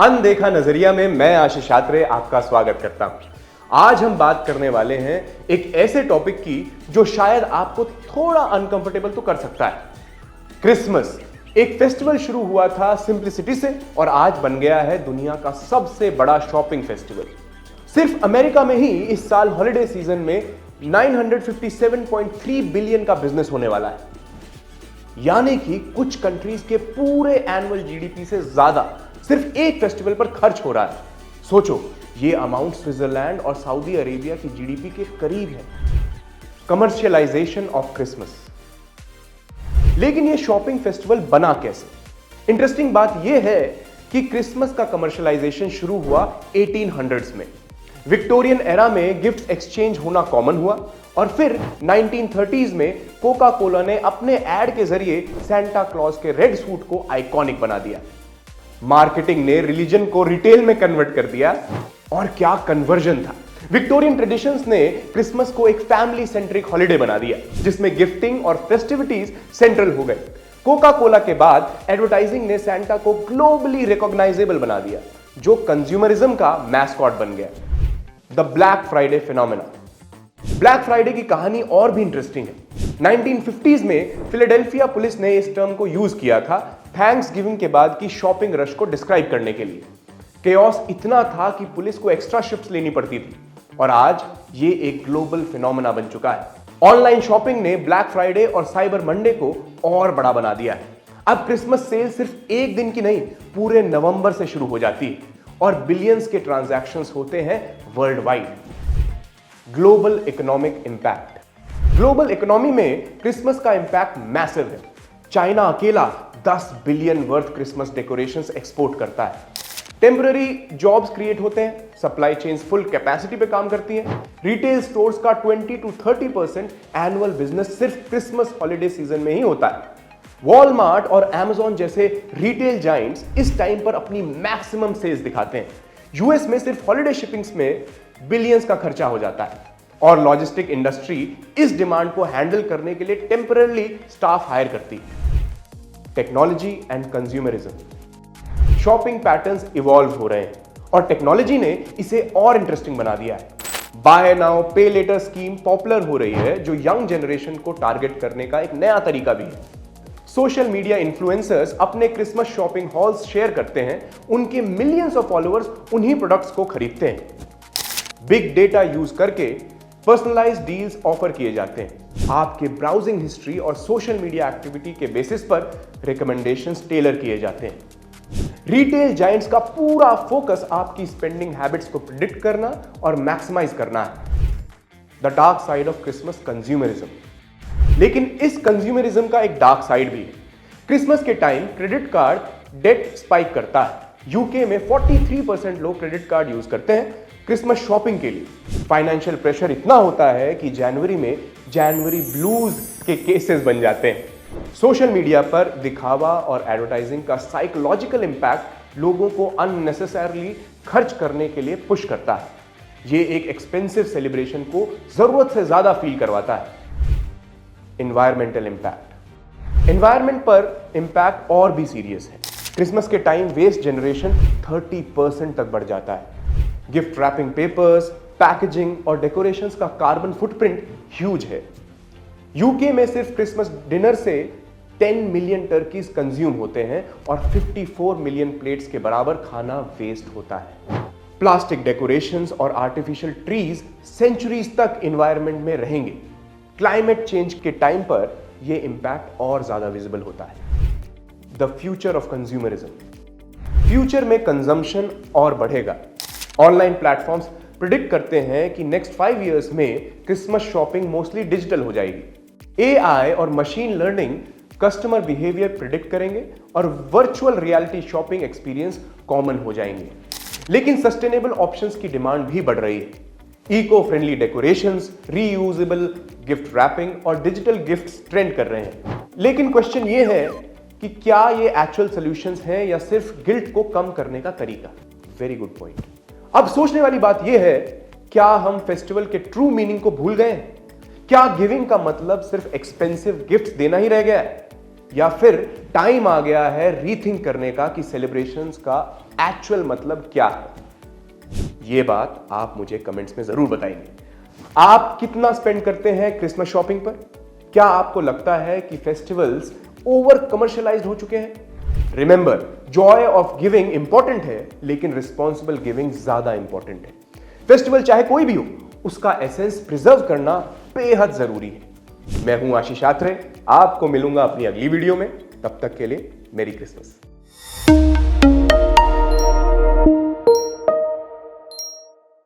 अनदेखा नजरिया में मैं आशीष यात्रे आपका स्वागत करता हूं। आज हम बात करने वाले हैं एक ऐसे टॉपिक की जो शायद आपको थोड़ा अनकंफर्टेबल तो कर सकता है। क्रिसमस एक फेस्टिवल शुरू हुआ था सिंप्लिसिटी से और आज बन गया है दुनिया का सबसे बड़ा शॉपिंग फेस्टिवल। सिर्फ अमेरिका में ही इस साल हॉलिडे सीजन में 957.3 बिलियन का बिजनेस होने वाला है, यानी कि कुछ कंट्रीज के पूरे एनुअल जीडीपी से ज्यादा सिर्फ एक फेस्टिवल पर खर्च हो रहा है। सोचो, ये अमाउंट स्विट्जरलैंड और सऊदी अरेबिया की जीडीपी के करीब है। Commercialisation of Christmas. लेकिन ये शॉपिंग फेस्टिवल बना कैसे? इंटरेस्टिंग बात यह है कि क्रिसमस का कमर्शियलाइजेशन शुरू हुआ 1800s में। विक्टोरियन एरा में गिफ्ट एक्सचेंज होना कॉमन हुआ और फिर 1930s में कोका कोला ने अपने एड के जरिए सैंटा क्लॉज के रेड सूट को आइकॉनिक बना दिया। मार्केटिंग ने रिलीजन को रिटेल में कन्वर्ट कर दिया, और क्या कन्वर्जन था। विक्टोरियन ट्रेडिशंस ने क्रिसमस को एक फैमिली सेंट्रिक हॉलिडे बना दिया जिसमें गिफ्टिंग और फेस्टिविटीज सेंट्रल हो गए। कोका कोला के बाद एडवर्टाइजिंग ने सैंटा को ग्लोबली रिकॉग्नाइजेबल बना दिया, जो कंज्यूमरिज्म का मैस्कॉट बन गया। The black Friday phenomena. Black Friday की कहानी और भी इंटरेस्टिंग है। 1950s में फिलाडेल्फिया पुलिस ने इस टर्म को यूज किया था थैंक्सगिविंग के बाद की शॉपिंग रश को डिस्क्राइब करने के लिए। केओस इतना था कि पुलिस को एक्स्ट्रा शिफ्ट्स लेनी पड़ती थी, और आज ये एक ग्लोबल फिनोमेना बन चुका है। ऑनलाइन शॉपिंग ने ब्लैक फ्राइडे और साइबर मंडे को और बड़ा बना दिया है। अब क्रिसमस सेल सिर्फ एक दिन की नहीं, पूरे नवंबर से शुरू हो जाती है और बिलियंस के ट्रांजैक्शंस होते हैं world wide. Global economic impact. Global economy में क्रिसमस का इंपैक्ट मैसिव है। चाइना अकेला 10 billion worth Christmas decorations export करता है। टेम्पररी जॉब्स क्रिएट होते हैं, सप्लाई चेन्स फुल कैपेसिटी पे काम करती हैं। रिटेल स्टोर्स का 20 to 30% एनुअल बिजनेस सिर्फ क्रिसमस हॉलिडे सीजन में ही होता है। वॉलमार्ट और अमेज़न जैसे रिटेल जायंट्स इस टाइम पर अपनी मैक्सिमम सेल्स दिखाते हैं। यूएस में सिर्फ हॉलिडे शिपिंग्स में बिलियंस का खर्चा हो जाता है, और लॉजिस्टिक इंडस्ट्री इस डिमांड को हैंडल करने के लिए टेम्पररी स्टाफ हायर करती है। Technology and consumerism. Shopping patterns evolve हो रहे हैं और टेक्नोलॉजी ने इसे और इंटरेस्टिंग बना दिया है। बाय नाउ पे लेटर स्कीम पॉपुलर हो रही है, जो यंग जनरेशन को टारगेट करने का एक नया तरीका भी है। सोशल मीडिया इन्फ्लुएंसर्स अपने क्रिसमस शॉपिंग हॉल्स शेयर करते हैं, उनके मिलियंस ऑफ फॉलोअर्स उन्हीं प्रोडक्ट्स को खरीदते हैं। बिग डेटा यूज करके पर्सनलाइज्ड डील्स ऑफर किए जाते हैं। आपके ब्राउजिंग हिस्ट्री और सोशल मीडिया एक्टिविटी के बेसिस पर रिकमेंडेशंस टेलर किए जाते हैं। रिटेल जायंट्स का पूरा फोकस आपकी स्पेंडिंग हैबिट्स को प्रिडिक्ट करना और मैक्सिमाइज करना है। The dark side of Christmas, consumerism. लेकिन इस कंज्यूमरिज्म का एक डार्क साइड भी है। क्रिसमस के time credit card debt spike करता है। यूके में 43% लोग क्रेडिट कार्ड यूज करते हैं क्रिसमस शॉपिंग के लिए। फाइनेंशियल प्रेशर इतना होता है कि जनवरी में जनवरी ब्लूज के केसेस बन जाते हैं। सोशल मीडिया पर दिखावा और एडवर्टाइजिंग का साइकोलॉजिकल इंपैक्ट लोगों को अननेसेसरली खर्च करने के लिए पुश करता है। ये एक एक्सपेंसिव सेलिब्रेशन को जरूरत से ज्यादा फील करवाता है। Environmental impact. एनवायरमेंट पर इंपैक्ट और भी सीरियस है। क्रिसमस के टाइम वेस्ट जनरेशन 30% तक बढ़ जाता है। गिफ्ट रैपिंग पेपर्स, पैकेजिंग और डेकोरेशंस का कार्बन फुटप्रिंट ह्यूज है। यूके में सिर्फ क्रिसमस डिनर से 10 मिलियन टर्कीज कंज्यूम होते हैं और 54 मिलियन प्लेट्स के बराबर खाना वेस्ट होता है। प्लास्टिक डेकोरेशंस और आर्टिफिशियल ट्रीज सेंचुरीज तक एनवायरनमेंट में रहेंगे। क्लाइमेट चेंज के टाइम पर यह इंपैक्ट और ज्यादा विजिबल होता है। The future of consumerism. Future में कंजम्पशन और बढ़ेगा। ऑनलाइन प्लेटफॉर्म्स प्रिडिक्ट करते हैं कि नेक्स्ट 5 इयर्स में क्रिसमस शॉपिंग मोस्टली डिजिटल हो जाएगी। एआई और machine learning customer behaviour predict करेंगे और virtual reality shopping experience common हो जाएंगे। लेकिन सस्टेनेबल ऑप्शंस की डिमांड भी बढ़ रही है। Eco friendly decorations, reusable gift wrapping और डिजिटल गिफ्ट्स ट्रेंड कर रहे हैं। लेकिन क्वेश्चन ये है कि क्या ये एक्चुअल सॉल्यूशंस हैं या सिर्फ गिल्ट को कम करने का तरीका? Very good point. अब सोचने वाली बात यह है, क्या हम फेस्टिवल के ट्रू मीनिंग को भूल गए हैं? क्या गिविंग का मतलब सिर्फ एक्सपेंसिव गिफ्ट्स देना ही रह गया है? या फिर टाइम आ गया है रीथिंक करने का कि सेलिब्रेशंस का एक्चुअल मतलब क्या है? ये बात आप मुझे कमेंट्स में जरूर बताएंगे। आप कितना स्पेंड करते हैं क्रिसमस शॉपिंग पर? क्या आपको लगता है कि फेस्टिवल्स ओवर कमर्शियलाइज्ड हो चुके हैं? Remember, Joy of giving important है, लेकिन रिस्पॉन्सिबल गिविंग ज्यादा इंपॉर्टेंट है। फेस्टिवल चाहे कोई भी हो, उसका एसेंस प्रिजर्व करना बेहद जरूरी है। मैं हूं आशीष आत्रे, आपको मिलूंगा अपनी अगली वीडियो में। तब तक के लिए मेरी क्रिसमस।